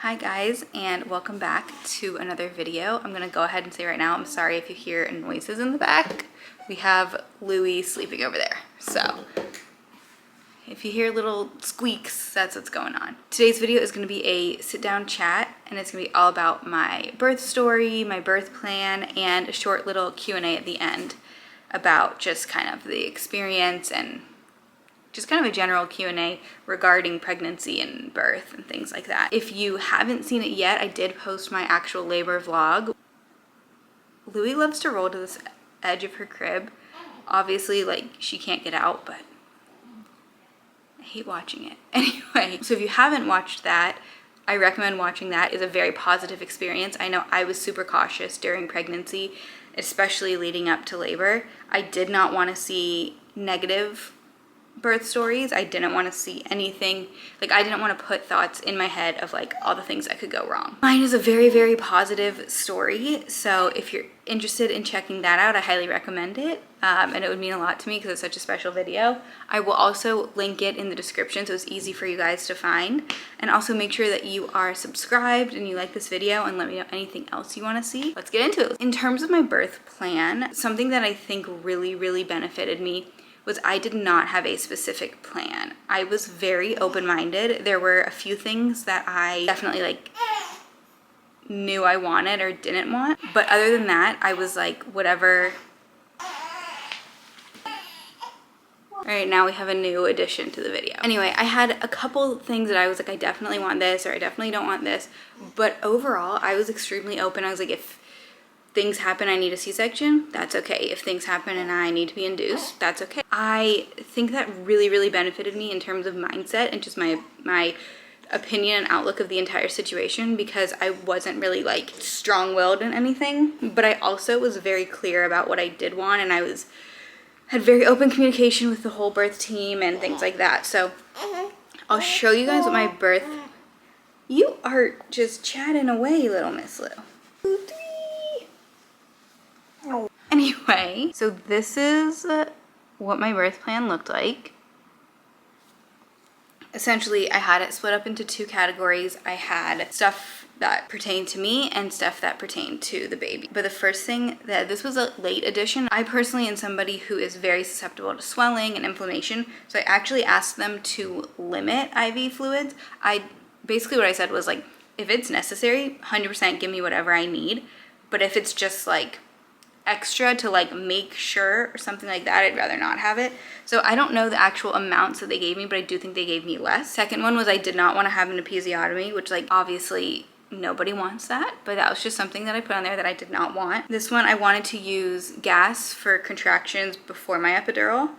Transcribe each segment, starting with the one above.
Hi guys, and welcome back to another video. I'm gonna go ahead and say right now, I'm sorry if you hear noises in the back. We have Louie sleeping over there. So if you hear little squeaks, that's what's going on. Today's video is gonna be a sit down chat, and it's gonna be all about my birth story, my birth plan, and a short little Q&A at the end about just kind of the experience and just kind of a general Q&A regarding pregnancy and birth and things like that. If you haven't seen it yet, I did post my actual labor vlog. Louie loves to roll to this edge of her crib. Obviously, like, she can't get out, but I hate watching it. Anyway, so if you haven't watched that, I recommend watching that. It's a very positive experience. I know I was super cautious during pregnancy, especially leading up to labor. I did not want to see negative birth stories. I didn't want to see anything, like I didn't want to put thoughts in my head of like all the things that could go wrong. Mine is a very, very positive story, so if you're interested in checking that out, I highly recommend it, and it would mean a lot to me because it's such a special video. I will also link it in the description so it's easy for you guys to find, and also make sure that you are subscribed and you like this video, and let me know anything else you want to see. Let's get into it. In terms of my birth plan, something that I think really benefited me was I did not have a specific plan. I was very open-minded. There were a few things that I definitely like knew I wanted or didn't want, but other than that, I was like, whatever. All right, now we have a new addition to the video. Anyway, I had a couple things that I was like, I definitely want this, or I definitely don't want this, but overall, I was extremely open. I was like, if things happen, I need a C-section, that's okay. If things happen and I need to be induced, that's okay. I think that really benefited me in terms of mindset and just my opinion and outlook of the entire situation, because I wasn't really like strong-willed in anything, but I also was very clear about what I did want, and I had very open communication with the whole birth team and things like that. So I'll show you guys what my birth... You are just chatting away, little Miss Lou. Anyway, so this is what my birth plan looked like. Essentially, I had it split up into two categories. I had stuff that pertained to me and stuff that pertained to the baby. But the first thing, this was a late addition. I personally am somebody who is very susceptible to swelling and inflammation, so I actually asked them to limit IV fluids. Basically what I said was like, if it's necessary, 100% give me whatever I need. But if it's just like extra to like make sure or something like that, I'd rather not have it. So I don't know the actual amounts that they gave me, but I do think they gave me less. Second one was I did not want to have an episiotomy, which like obviously nobody wants that, but that was just something that I put on there that I did not want. This one, I wanted to use gas for contractions before my epidural.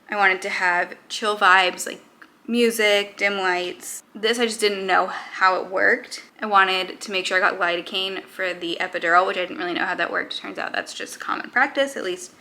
I wanted to have chill vibes, like music, dim lights. This, I just didn't know how it worked. I wanted to make sure I got lidocaine for the epidural, which I didn't really know how that worked. Turns out that's just common practice, at least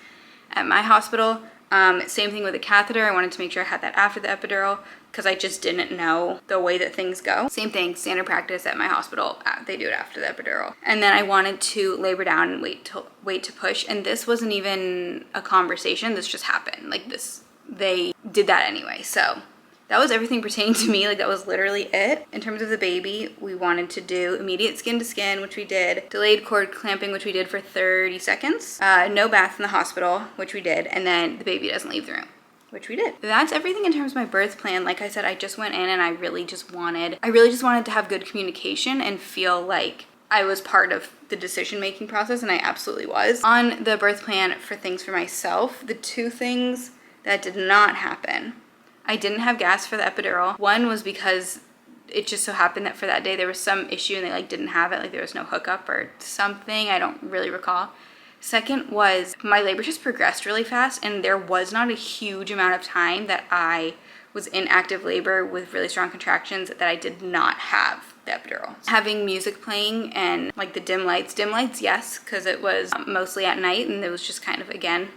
at my hospital. Same thing with the catheter. I wanted to make sure I had that after the epidural because I just didn't know the way that things go. Same thing, standard practice at my hospital. They do it after the epidural. And then I wanted to labor down and wait to push. And this wasn't even a conversation. This just happened. Like this, they did that anyway. So that was everything pertaining to me. Like that was literally it. In terms of the baby, we wanted to do immediate skin to skin, which we did. Delayed cord clamping, which we did for 30 seconds. No bath in the hospital, which we did. And then the baby doesn't leave the room, which we did. That's everything in terms of my birth plan. Like I said, I just went in and I really just wanted to have good communication and feel like I was part of the decision-making process, and I absolutely was. On the birth plan for things for myself, the two things that did not happen, I didn't have gas for the epidural. One was because it just so happened that for that day there was some issue and they like didn't have it, like there was no hookup or something, I don't really recall. Second was my labor just progressed really fast, and there was not a huge amount of time that I was in active labor with really strong contractions that I did not have the epidural. Having music playing and like the dim lights, yes, because it was mostly at night, and it was just kind of, again,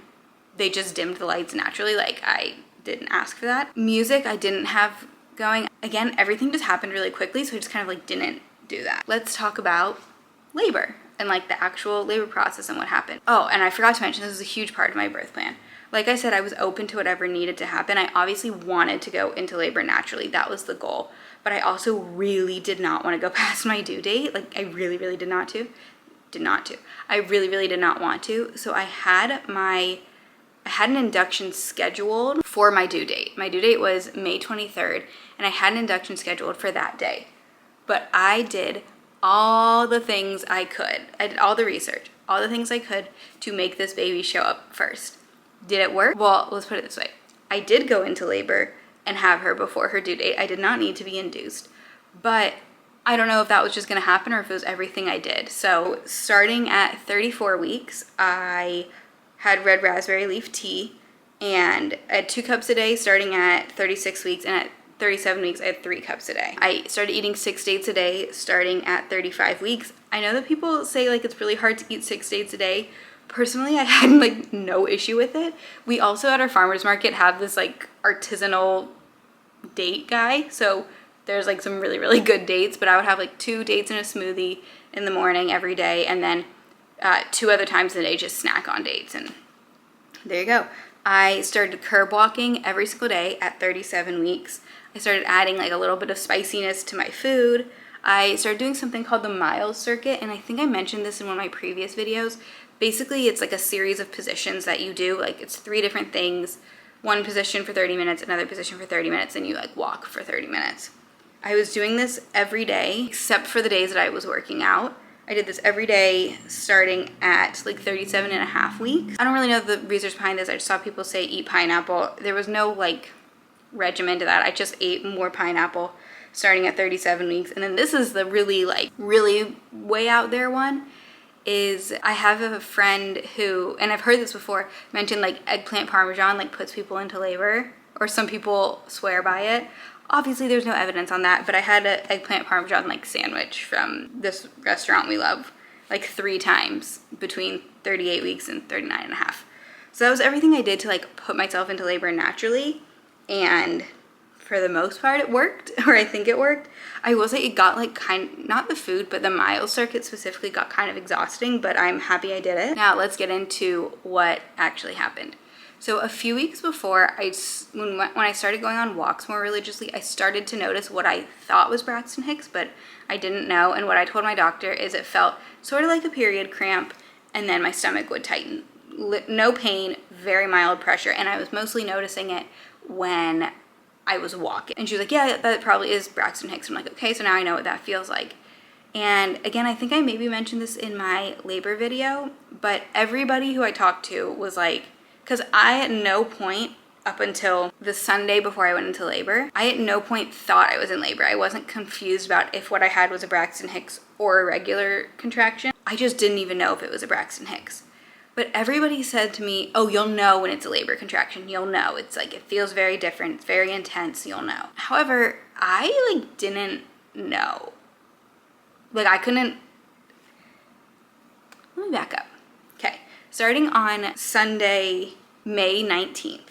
they just dimmed the lights naturally, like I didn't ask for that. Music I didn't have going. Again, everything just happened really quickly, so I just kind of like didn't do that. Let's talk about labor and like the actual labor process and what happened. Oh, and I forgot to mention, this is a huge part of my birth plan. Like I said, I was open to whatever needed to happen. I obviously wanted to go into labor naturally. That was the goal. but I also really did not want to go past my due date. Like I really, really did not to. I really, really did not want to. So I had an induction scheduled for my due date. My due date was May 23rd, and I had an induction scheduled for that day. But I did all the things I could. I did all the research, all the things I could to make this baby show up first. Did it work? Well, let's put it this way. I did go into labor and have her before her due date. I did not need to be induced, but I don't know if that was just gonna happen or if it was everything I did. So starting at 34 weeks, I had red raspberry leaf tea, and I had 2 cups a day starting at 36 weeks, and at 37 weeks, I had 3 cups a day. I started eating 6 dates a day starting at 35 weeks. I know that people say like it's really hard to eat 6 dates a day. Personally, I had like no issue with it. We also at our farmer's market have this like artisanal date guy. So there's like some really, really good dates, but I would have like 2 dates and a smoothie in the morning every day, and then 2 other times in the day just snack on dates, and there you go. I started curb walking every single day at 37 weeks. I started adding like a little bit of spiciness to my food. I started doing something called the miles circuit, and I think I mentioned this in one of my previous videos. Basically, it's like a series of positions that you do. Like it's 3 different things. One position for 30 minutes, another position for 30 minutes, and you like walk for 30 minutes. I was doing this every day except for the days that I was working out. I did this every day starting at like 37 and a half weeks. I don't really know the research behind this. I just saw people say eat pineapple. There was no like regimen to that. I just ate more pineapple starting at 37 weeks. And then this is the really like really way out there one, is I have a friend who, and I've heard this before, mentioned like eggplant parmesan like puts people into labor, or some people swear by it. Obviously there's no evidence on that, but I had an eggplant parmesan like sandwich from this restaurant we love like 3 times between 38 weeks and 39 and a half. So that was everything I did to like put myself into labor naturally, and for the most part it worked, or I think it worked. I will say it got like not the food, but the miles circuit specifically got kind of exhausting, but I'm happy I did it. Now let's get into what actually happened. So a few weeks before, when I started going on walks more religiously, I started to notice what I thought was Braxton Hicks, but I didn't know. And what I told my doctor is it felt sort of like a period cramp, and then my stomach would tighten. No pain, very mild pressure, and I was mostly noticing it when I was walking. And she was like, yeah, that probably is Braxton Hicks. I'm like, okay, so now I know what that feels like. And again, I think I maybe mentioned this in my labor video, but everybody who I talked to was like, because I at no point up until the Sunday before I went into labor, I at no point thought I was in labor. I wasn't confused about if what I had was a Braxton Hicks or a regular contraction. I just didn't even know if it was a Braxton Hicks. But everybody said to me, oh, you'll know when it's a labor contraction. You'll know. It's like, it feels very different. It's very intense. You'll know. However, I like didn't know. Like I couldn't, let me back up. Okay. Starting on Sunday, May 19th,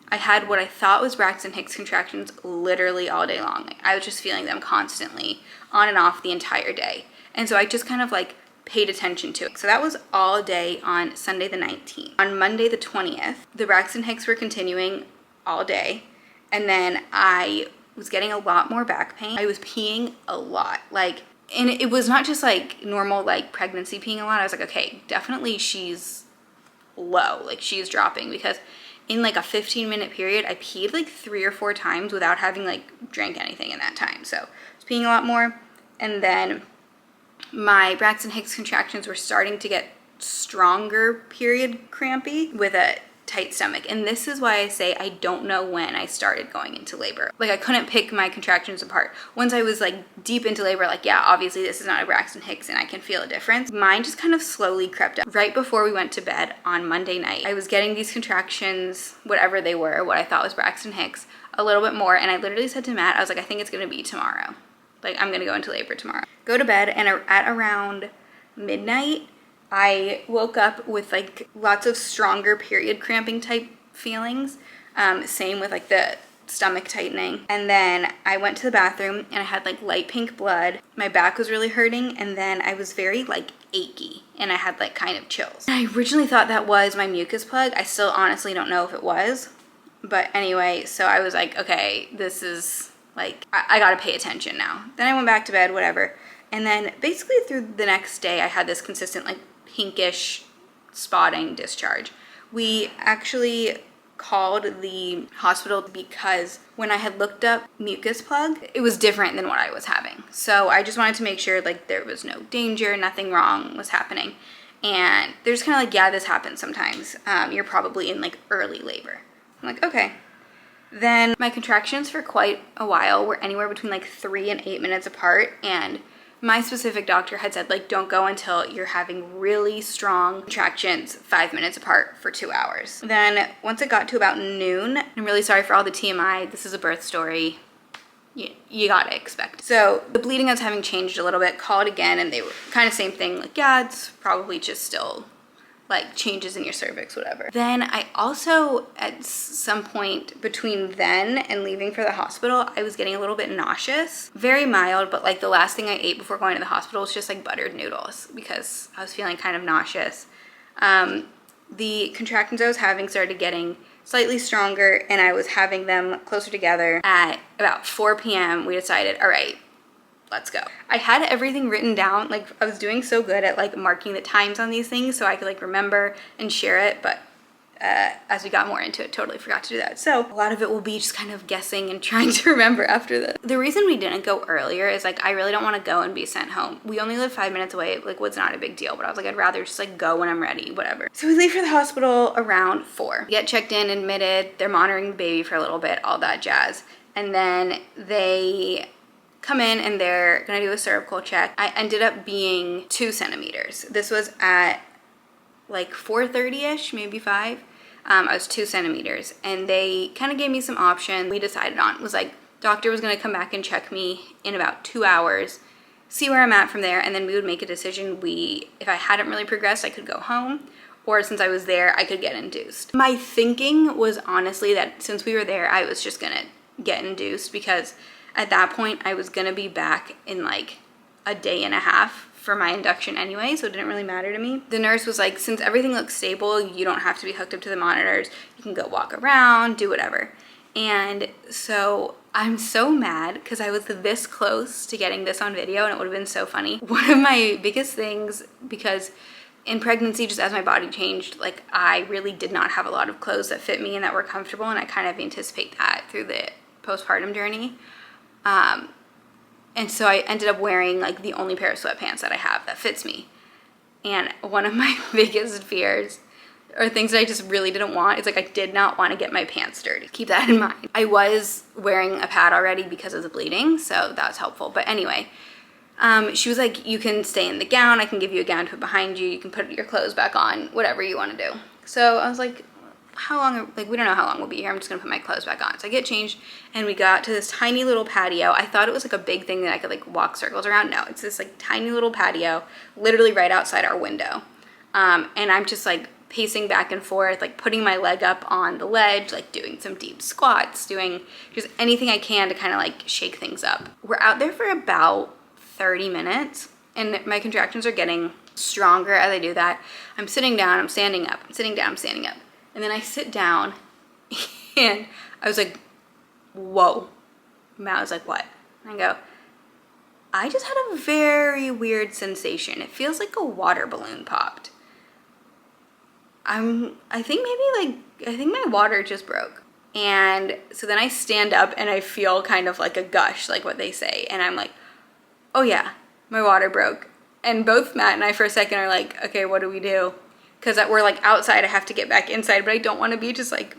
I had what I thought was Braxton Hicks contractions literally all day long. Like, I was just feeling them constantly on and off the entire day. And so I just kind of like paid attention to it. So that was all day on Sunday the 19th. On Monday the 20th, the Braxton Hicks were continuing all day. And then I was getting a lot more back pain. I was peeing a lot. And it was not just like normal like pregnancy peeing a lot. I was like, okay, definitely she's low, like she's dropping, because in like a 15-minute period I peed like 3 or 4 times without having like drank anything in that time. So I was peeing a lot more, and then my Braxton Hicks contractions were starting to get stronger period crampy with a tight stomach. And this is why I say I don't know when I started going into labor. Like I couldn't pick my contractions apart. Once I was like deep into labor, like yeah, obviously this is not a Braxton Hicks and I can feel a difference. Mine just kind of slowly crept up. Right before we went to bed on Monday night, I was getting these contractions, whatever they were, what I thought was Braxton Hicks, a little bit more. And I literally said to Matt, I was like, I think it's gonna be tomorrow. Like I'm gonna go into labor tomorrow. Go to bed, and at around midnight, I woke up with like lots of stronger period cramping type feelings. Same with like the stomach tightening. And then I went to the bathroom and I had like light pink blood. My back was really hurting, and then I was very like achy, and I had like kind of chills. And I originally thought that was my mucus plug. I still honestly don't know if it was. But anyway, so I was like, okay, this is like, I gotta pay attention now. Then I went back to bed, whatever. And then basically through the next day, I had this consistent, like, pinkish spotting discharge. We actually called the hospital because when I had looked up mucus plug, it was different than what I was having. So I just wanted to make sure, like, there was no danger, nothing wrong was happening. And they're just kind of like, yeah, this happens sometimes. You're probably in, like, early labor. I'm like, okay. Then my contractions for quite a while were anywhere between, like, 3 and 8 minutes apart. And my specific doctor had said, like, don't go until you're having really strong contractions 5 minutes apart for 2 hours. Then once it got to about noon, I'm really sorry for all the TMI. This is a birth story. You gotta expect. So the bleeding I was having changed a little bit, called again, and they were kind of same thing. Like, yeah, it's probably just still, like, changes in your cervix, whatever. Then I also, at some point between then and leaving for the hospital, I was getting a little bit nauseous. Very mild, but, like, the last thing I ate before going to the hospital was just, like, buttered noodles because I was feeling kind of nauseous. The contractions I was having started getting slightly stronger, and I was having them closer together. At about 4 p.m., we decided, all right, let's go. I had everything written down. Like, I was doing so good at, like, marking the times on these things so I could, like, remember and share it, but as we got more into it, totally forgot to do that. So a lot of it will be just kind of guessing and trying to remember after this. The reason we didn't go earlier is, like, I really don't want to go and be sent home. We only live 5 minutes away. Like, was not a big deal, but I was like, I'd rather just, like, go when I'm ready, whatever. So we leave for the hospital around 4. We get checked in, admitted. They're monitoring the baby for a little bit, all that jazz. And then they come in and they're gonna do a cervical check. I ended up being 2 centimeters. This was at, like, 4:30-ish, maybe 5. I was 2 centimeters, and they kind of gave me some options. We decided on, was like, doctor was gonna come back and check me in about 2 hours, see where I'm at from there, and then we would make a decision. If I hadn't really progressed, I could go home, or since I was there, I could get induced. My thinking was honestly that since we were there, I was just gonna get induced, because at that point, I was gonna be back in, like, a day and a half for my induction anyway, so it didn't really matter to me. The nurse was like, since everything looks stable, you don't have to be hooked up to the monitors. You can go walk around, do whatever. And so I'm so mad because I was this close to getting this on video, and it would have been so funny. One of my biggest things, because in pregnancy, just as my body changed, like, I really did not have a lot of clothes that fit me and that were comfortable, and I kind of anticipate that through the postpartum journey. And so I ended up wearing, like, the only pair of sweatpants that I have that fits me. And one of my biggest fears, or things that I just really didn't want, is, like, I did not want to get my pants dirty. Keep that in mind. I was wearing a pad already because of the bleeding, so that was helpful. But anyway, she was like, you can stay in the gown. I can give you a gown to put behind you. You can put your clothes back on, whatever you want to do. So I was like, how long, like, we don't know how long we'll be here. I'm just gonna put my clothes back on. So I get changed, and we got to this tiny little patio. I thought it was, like, a big thing that I could, like, walk circles around. No, it's this, like, tiny little patio, literally right outside our window. And I'm just, like, pacing back and forth, like, putting my leg up on the ledge, like, doing some deep squats, doing just anything I can to kind of, like, shake things up. We're out there for about 30 minutes, and my contractions are getting stronger as I do that. I'm sitting down, I'm standing up, I'm sitting down, I'm standing up. And then I sit down, and I was like, whoa. Matt was like, what? And I go, I just had a very weird sensation. It feels like a water balloon popped. I think my water just broke. And so then I stand up, and I feel kind of like a gush, like what they say. And I'm like, oh yeah, my water broke. And both Matt and I for a second are like, okay, what do we do? Because we're, like, outside, I have to get back inside, but I don't want to be just, like,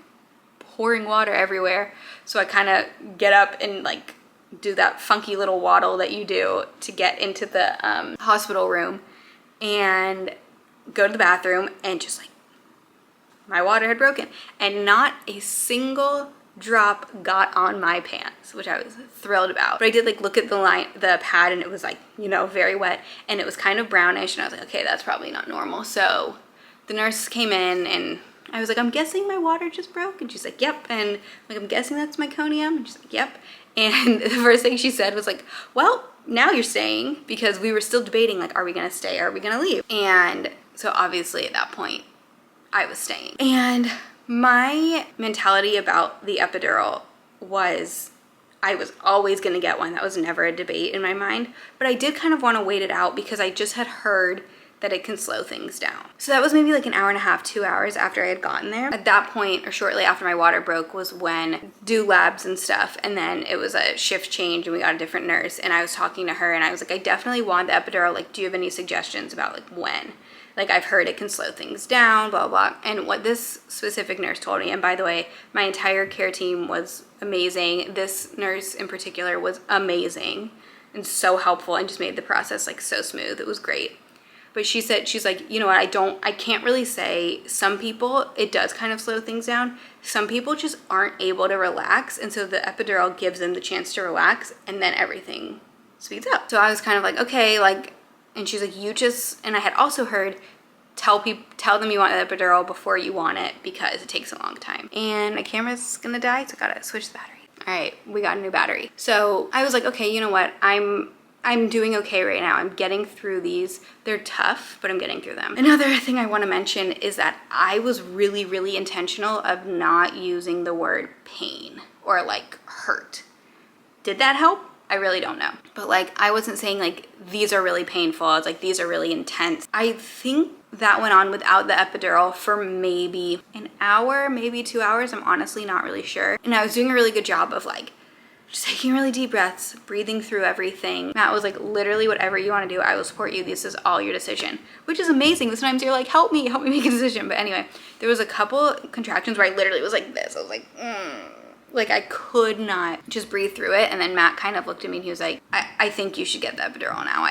pouring water everywhere. So I kind of get up and, like, do that funky little waddle that you do to get into the hospital room, and go to the bathroom, and just, like, my water had broken. And not a single drop got on my pants, which I was thrilled about. But I did, like, look at the pad, and it was, like, you know, very wet, and it was kind of brownish, and I was like, okay, that's probably not normal. So the nurse came in, and I was like, I'm guessing my water just broke. And she's like, yep. And I'm like, I'm guessing that's meconium. And she's like, yep. And the first thing she said was like, well, now you're staying, because we were still debating, like, are we gonna stay or are we gonna leave? And so obviously at that point, I was staying. And my mentality about the epidural was, I was always gonna get one. That was never a debate in my mind. But I did kind of want to wait it out because I just had heard that it can slow things down. So that was maybe like an hour and a half, 2 hours after I had gotten there. At that point, or shortly after my water broke, was when do labs and stuff, and then it was a shift change and we got a different nurse, and I was talking to her and I was like, I definitely want the epidural. Like, do you have any suggestions about like when? Like, I've heard it can slow things down, blah, blah, blah. And what this specific nurse told me, and by the way, my entire care team was amazing. This nurse in particular was amazing and so helpful and just made the process like so smooth. It was great. But she said, she's like, you know what, I can't really say. Some people, it does kind of slow things down. Some people just aren't able to relax. And so the epidural gives them the chance to relax, and then everything speeds up. So I was kind of like, okay, like, and she's like, you just, and I had also heard, tell them you want the epidural before you want it because it takes a long time. And my camera's gonna die, so I gotta switch the battery. All right, we got a new battery. So I was like, okay, you know what, I'm doing okay right now. I'm getting through these. They're tough, but I'm getting through them. Another thing I want to mention is that I was really, really intentional of not using the word pain or like hurt. Did that help? I really don't know. But like, I wasn't saying like, these are really painful. I was like, these are really intense. I think that went on without the epidural for maybe an hour, maybe 2 hours. I'm honestly not really sure. And I was doing a really good job of like, just taking really deep breaths, breathing through everything. Matt was like, literally whatever you want to do, I will support you. This is all your decision, which is amazing. Sometimes you're like, help me make a decision. But anyway, there was a couple contractions where I literally was like this. I was like, like I could not just breathe through it. And then Matt kind of looked at me and he was like, I think you should get the epidural now.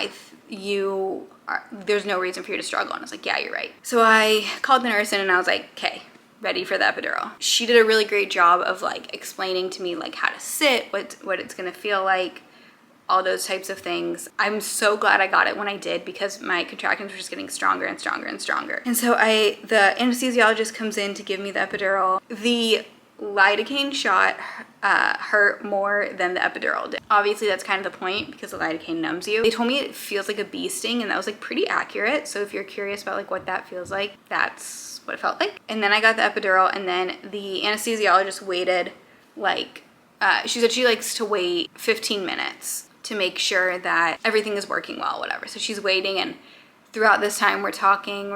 There's no reason for you to struggle. And I was like, yeah, you're right. So I called the nurse in and I was like, okay, ready for the epidural. She did a really great job of like explaining to me like how to sit, what it's gonna feel like, all those types of things. I'm so glad I got it when I did because my contractions were just getting stronger and stronger and stronger. And so the anesthesiologist comes in to give me the epidural. The lidocaine shot hurt more than the epidural did. Obviously that's kind of the point because the lidocaine numbs you. They told me it feels like a bee sting, and that was like pretty accurate. So if you're curious about like what that feels like, that's what it felt like. And then I got the epidural, and then the anesthesiologist waited like, she said she likes to wait 15 minutes to make sure that everything is working well, whatever. So she's waiting, and throughout this time we're talking,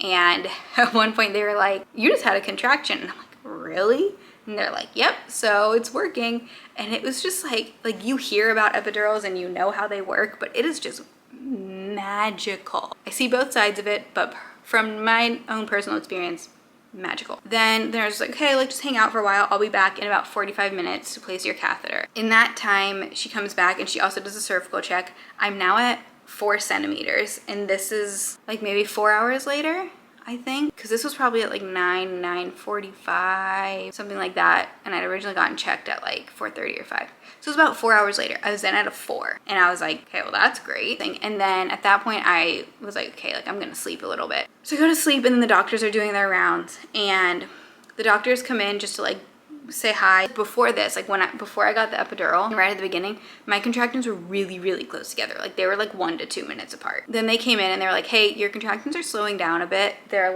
and at one point they were like, you just had a contraction. And I'm like, really? And they're like, yep, so it's working. And it was just like you hear about epidurals and you know how they work, but it is just magical. I see both sides of it, but from my own personal experience, magical. Then they're just like, okay, like just hang out for a while. I'll be back in about 45 minutes to place your catheter. In that time, she comes back and she also does a cervical check. I'm now at 4 centimeters, and this is like maybe 4 hours later, I think, because this was probably at like 9:45, something like that, and I'd originally gotten checked at like 4:30 or 5. So it was about 4 hours later. I was then at a 4, and I was like, okay, well that's great. And then at that point I was like, okay, like I'm gonna sleep a little bit. So I go to sleep, and then the doctors are doing their rounds, and the doctors come in just to like say hi. Before this, like before I got the epidural, right at the beginning, my contractions were really, really close together. Like they were like 1 to 2 minutes apart. Then they came in and they were like, hey, your contractions are slowing down a bit. They're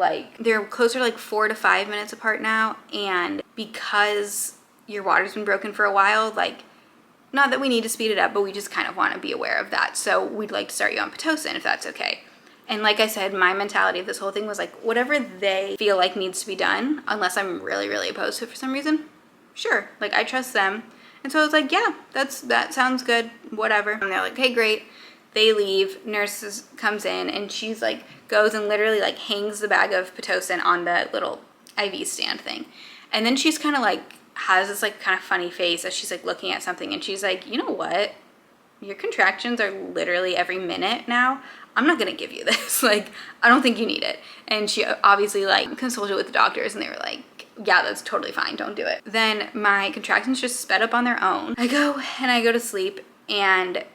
closer to like 4 to 5 minutes apart now. And because your water's been broken for a while, like, not that we need to speed it up, but we just kind of want to be aware of that. So we'd like to start you on Pitocin if that's okay. And like I said, my mentality of this whole thing was like, whatever they feel like needs to be done, unless I'm really, really opposed to it for some reason, sure, like I trust them. And so I was like, yeah, that sounds good, whatever. And they're like, hey, great. They leave, nurse comes in, and she's like, goes and literally like hangs the bag of Pitocin on the little IV stand thing. And then she's kind of like, has this like kind of funny face as she's like looking at something, and she's like, you know what? Your contractions are literally every minute now. I'm not gonna give you this. Like, I don't think you need it. And she obviously like consulted with the doctors, and they were like, yeah, that's totally fine, don't do it. Then my contractions just sped up on their own. I go to sleep, and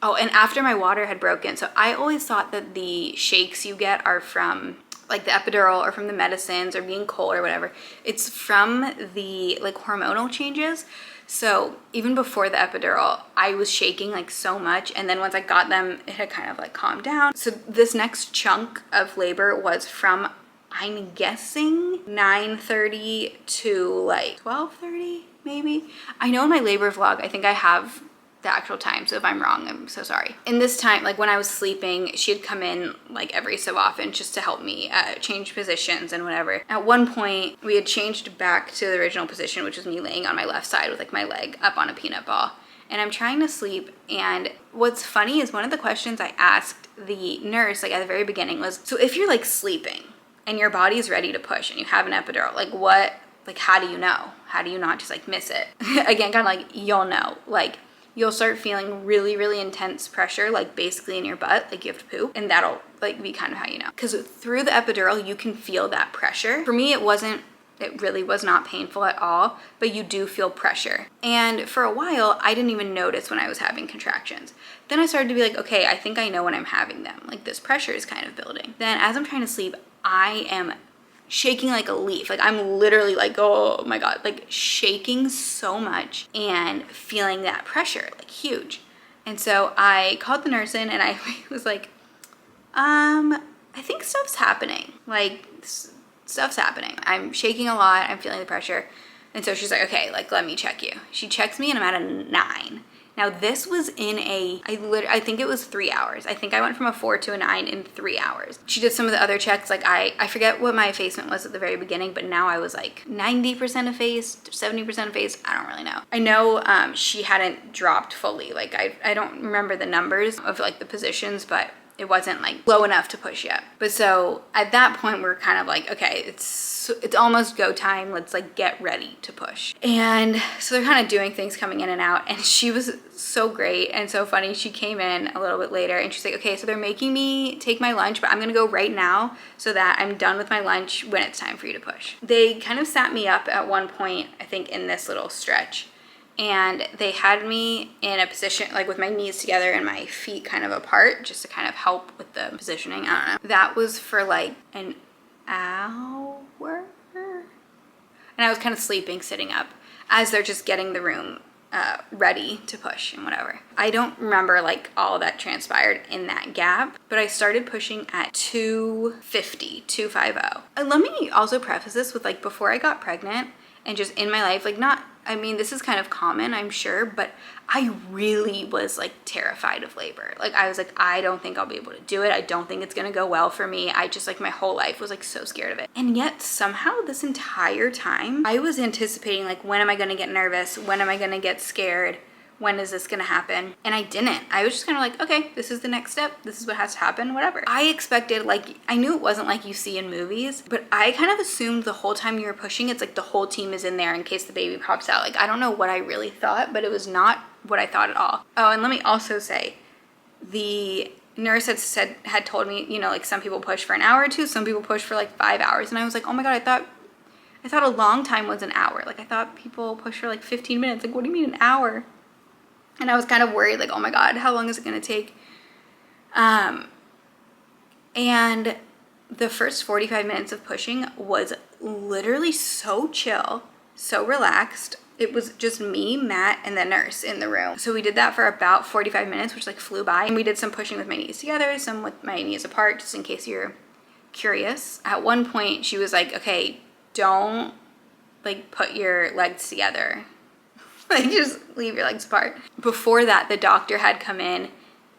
after my water had broken, so I always thought that the shakes you get are from like the epidural or from the medicines or being cold or whatever. It's from the like hormonal changes. So even before the epidural, I was shaking like so much, and then once I got them, it had kind of like calmed down. So this next chunk of labor was from, I'm guessing 9:30 to like 12:30, maybe. I know in my labor vlog, I think I have the actual time, so if I'm wrong, I'm so sorry. In this time, like when I was sleeping, she had come in like every so often just to help me change positions and whatever. At one point, we had changed back to the original position, which was me laying on my left side with like my leg up on a peanut ball. And I'm trying to sleep, and what's funny is one of the questions I asked the nurse like at the very beginning was, so if you're like sleeping and your body's ready to push and you have an epidural, like what, like how do you know? How do you not just like miss it? Again, kind of like you'll know, like you'll start feeling really, really intense pressure, like basically in your butt, like you have to poop, and that'll like be kind of how you know. Because through the epidural, you can feel that pressure. For me, it really was not painful at all, but you do feel pressure. And for a while, I didn't even notice when I was having contractions. Then I started to be like, okay, I think I know when I'm having them. Like this pressure is kind of building. Then as I'm trying to sleep, I am shaking like a leaf. Like I'm literally like, oh my God, like shaking so much and feeling that pressure, like huge. And so I called the nurse in and I was like, I think stuff's happening. Like stuff's happening. I'm shaking a lot. I'm feeling the pressure. And so she's like, okay, like, let me check you. She checks me and I'm at a 9. Now this was in I think it was 3 hours. I think I went from a 4 to a 9 in 3 hours. She did some of the other checks. Like I forget what my effacement was at the very beginning, but now I was like 90% effaced, 70% effaced. I don't really know. I know she hadn't dropped fully. Like I don't remember the numbers of like the positions, but it wasn't like low enough to push yet. But so at that point, we're kind of like, okay, it's almost go time. Let's like get ready to push. And so they're kind of doing things coming in and out. And she was so great and so funny. She came in a little bit later and she's like, okay, so they're making me take my lunch, but I'm gonna go right now so that I'm done with my lunch when it's time for you to push. They kind of sat me up at one point, I think in this little stretch. And they had me in a position like with my knees together and my feet kind of apart just to kind of help with the positioning. I don't know. That was for like an hour. And I was kind of sleeping, sitting up as they're just getting the room ready to push and whatever. I don't remember like all that transpired in that gap, but I started pushing at 250. And let me also preface this with like before I got pregnant and just in my life, like this is kind of common, I'm sure, but I really was like terrified of labor. Like I was like, I don't think I'll be able to do it. I don't think it's gonna go well for me. I just like my whole life was like so scared of it. And yet somehow this entire time I was anticipating like, when am I gonna get nervous? When am I gonna get scared? When is this gonna happen? And I didn't. I was just kind of like, okay, this is the next step. This is what has to happen, whatever. I expected, like, I knew it wasn't like you see in movies, but I kind of assumed the whole time you were pushing, it's like the whole team is in there in case the baby pops out. Like, I don't know what I really thought, but it was not what I thought at all. Oh, and let me also say, the nurse had told me, you know, like some people push for an hour or two, some people push for like 5 hours. And I was like, oh my God, I thought a long time was an hour. Like I thought people push for like 15 minutes. Like, what do you mean an hour? And I was kind of worried, like, oh my God, how long is it gonna take? And the first 45 minutes of pushing was literally so chill, so relaxed. It was just me, Matt, and the nurse in the room. So we did that for about 45 minutes, which like flew by. And we did some pushing with my knees together, some with my knees apart, just in case you're curious. At one point, she was like, okay, don't like put your legs together. Like just leave your legs apart. Before that, the doctor had come in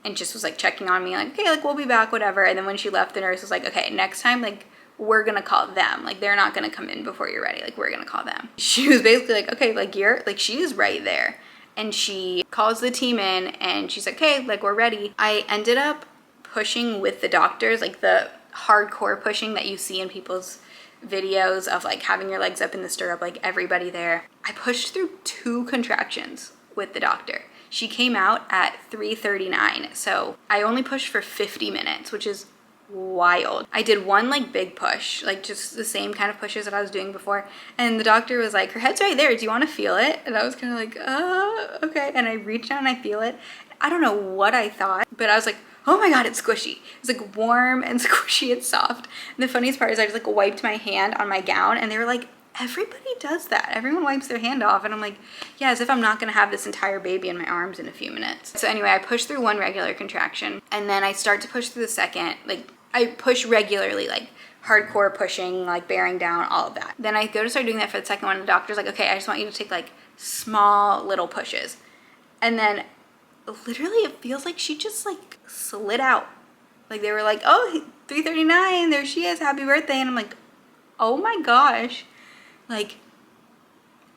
and just was like checking on me, like, okay, like we'll be back, whatever. And then when she left, the nurse was like, okay, next time, like we're gonna call them. Like they're not gonna come in before you're ready. Like we're gonna call them. She was basically like, okay, like she was right there. And she calls the team in and she's like, okay, like we're ready. I ended up pushing with the doctors, like the hardcore pushing that you see in people's videos of like having your legs up in the stirrup, like everybody there. I pushed through 2 contractions with the doctor. She came out at 3:39, so I only pushed for 50 minutes, which is wild. I did one like big push, like just the same kind of pushes that I was doing before, and the doctor was like, her head's right there, do you want to feel it? And I was kind of like, okay. And I reached down and I feel it. I don't know what I thought, but I was like, oh my God, it's squishy. It's like warm and squishy and soft. And the funniest part is I just like wiped my hand on my gown and they were like, everybody does that. Everyone wipes their hand off. And I'm like, yeah, as if I'm not gonna have this entire baby in my arms in a few minutes. So anyway, I push through 1 regular contraction and then I start to push through the second. Like I push regularly, like hardcore pushing, like bearing down, all of that. Then I go to start doing that for the second one and the doctor's like, okay, I just want you to take like small little pushes. And then literally it feels like she just like slid out. Like they were like, oh, 3:39, there she is, happy birthday. And I'm like, oh my gosh. Like,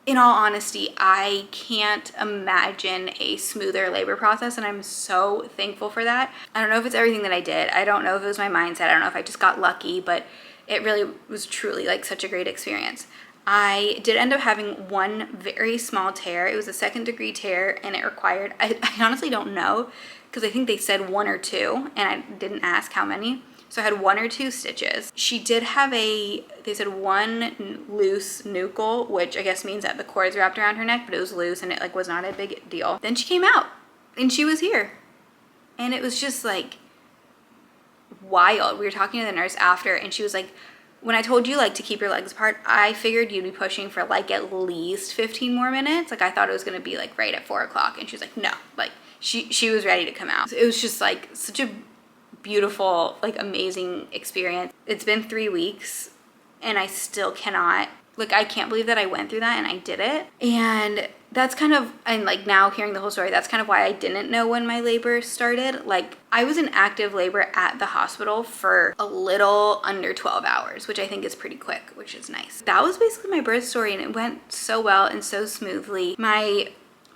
in all honesty, I can't imagine a smoother labor process, and I'm so thankful for that. I don't know if it's everything that I did. I don't know if it was my mindset. I don't know if I just got lucky, but it really was truly like such a great experience. I did end up having one very small tear. It was a 2nd-degree tear, and it required, I honestly don't know, because I think they said 1 or 2, and I didn't ask how many. So I had 1 or 2 stitches. She did have they said 1 loose nuchal, which I guess means that the cord's wrapped around her neck, but it was loose and it like was not a big deal. Then she came out and she was here. And it was just like wild. We were talking to the nurse after, and she was like, when I told you like to keep your legs apart, I figured you'd be pushing for like at least 15 more minutes. Like I thought it was gonna be like right at 4 o'clock. And she was like, no, like she was ready to come out. So it was just like such a beautiful, like amazing experience. It's been 3 weeks and I still cannot, like I can't believe that I went through that and I did it. And that's kind of, and like now hearing the whole story, that's kind of why I didn't know when my labor started. Like I was in active labor at the hospital for a little under 12 hours, which I think is pretty quick, which is nice. That was basically my birth story, and it went so well and so smoothly. My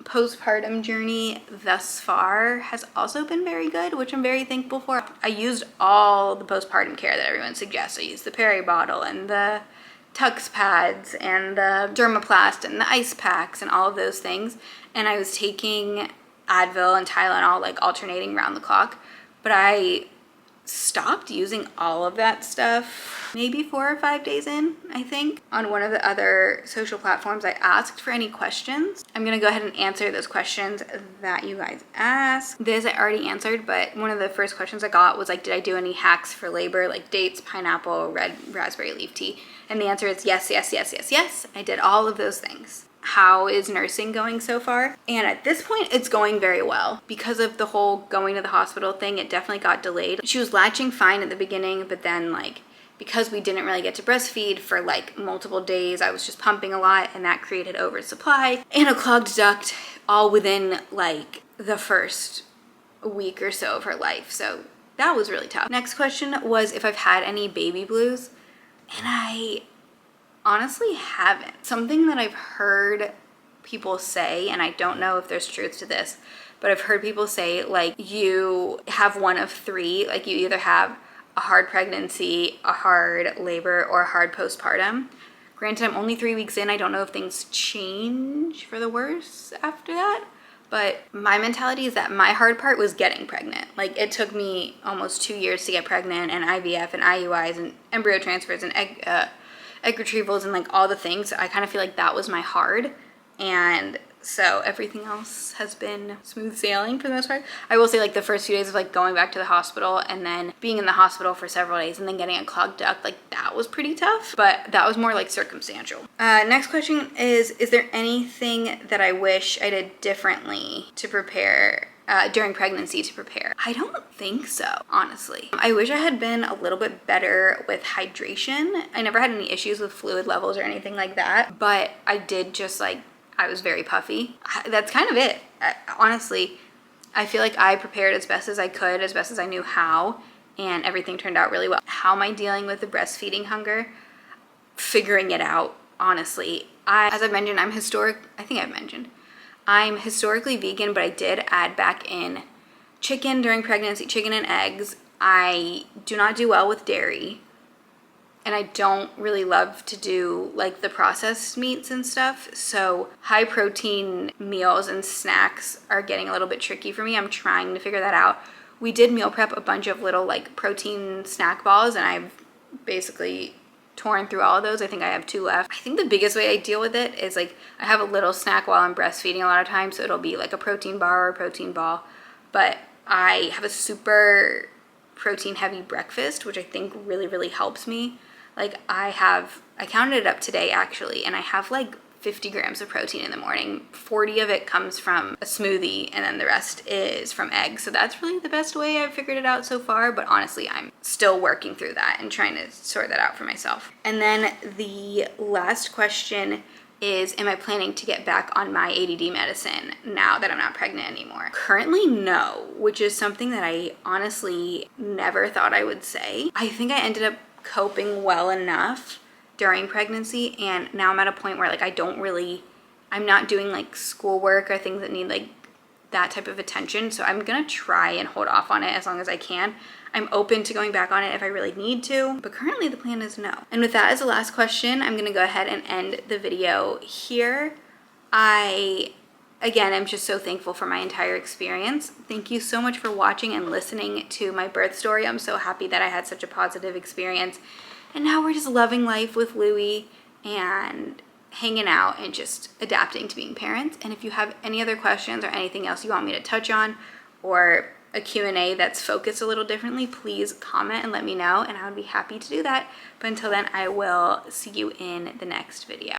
postpartum journey thus far has also been very good, which I'm very thankful for. I used all the postpartum care that everyone suggests. I used the peri bottle and the Tux pads and the dermaplast and the ice packs and all of those things. And I was taking Advil and Tylenol like alternating around the clock, but I stopped using all of that stuff maybe 4 or 5 days in, I think. On one of the other social platforms, I asked for any questions. I'm gonna go ahead and answer those questions that you guys asked. This I already answered, but one of the first questions I got was like, did I do any hacks for labor, like dates, pineapple, red raspberry leaf tea? And the answer is yes, yes, yes, yes, yes. I did all of those things. How is nursing going so far? And at this point, it's going very well. Because of the whole going to the hospital thing, it definitely got delayed. She was latching fine at the beginning, but then like, because we didn't really get to breastfeed for like multiple days, I was just pumping a lot, and that created oversupply and a clogged duct all within like the first week or so of her life. So that was really tough. Next question was if I've had any baby blues, and I honestly haven't. Something that I've heard people say, and I don't know if there's truth to this, but I've heard people say like you have one of 3, like you either have a hard pregnancy, a hard labor, or a hard postpartum. Granted, I'm only 3 weeks in. I don't know if things change for the worse after that, but my mentality is that my hard part was getting pregnant. Like it took me almost 2 years to get pregnant, and IVF and IUIs and embryo transfers and egg retrievals and like all the things. I kind of feel like that was my hard, and so everything else has been smooth sailing for the most part. I will say like the first few days of like going back to the hospital and then being in the hospital for several days and then getting a clogged duct, like that was pretty tough, but that was more like circumstantial. Next question is there anything that I wish I did differently to prepare during pregnancy to prepare? I don't think so, honestly. I wish I had been a little bit better with hydration. I never had any issues with fluid levels or anything like that, but I did just like, I was very puffy. That's kind of it. Honestly, I feel like I prepared as best as I could, as best as I knew how, and everything turned out really well. How am I dealing with the breastfeeding hunger? Figuring it out, honestly. As I've mentioned, I'm historically vegan, but I did add back in chicken during pregnancy, chicken and eggs. I do not do well with dairy, and I don't really love to do like the processed meats and stuff. So high protein meals and snacks are getting a little bit tricky for me. I'm trying to figure that out. We did meal prep a bunch of little like protein snack balls, and I've basically torn through all of those. I think I have 2 left. I think the biggest way I deal with it is like I have a little snack while I'm breastfeeding a lot of times, so it'll be like a protein bar or a protein ball, but I have a super protein heavy breakfast, which I think really, really helps me. Like I counted it up today actually, and I have like 50 grams of protein in the morning. 40 of it comes from a smoothie, and then the rest is from eggs. So that's really the best way I've figured it out so far, but honestly, I'm still working through that and trying to sort that out for myself. And then the last question is, am I planning to get back on my ADD medicine now that I'm not pregnant anymore? Currently, no, which is something that I honestly never thought I would say. I think I ended up coping well enough during pregnancy, and now I'm at a point where like I'm not doing like schoolwork or things that need like that type of attention, so I'm gonna try and hold off on it as long as I can. I'm open to going back on it if I really need to, but currently the plan is no. And with that as the last question, I'm gonna go ahead and end the video here. Again, I'm just so thankful for my entire experience. Thank you so much for watching and listening to my birth story. I'm so happy that I had such a positive experience. And now we're just loving life with Louie and hanging out and just adapting to being parents. And if you have any other questions or anything else you want me to touch on, or a Q&A that's focused a little differently, please comment and let me know, and I would be happy to do that. But until then, I will see you in the next video.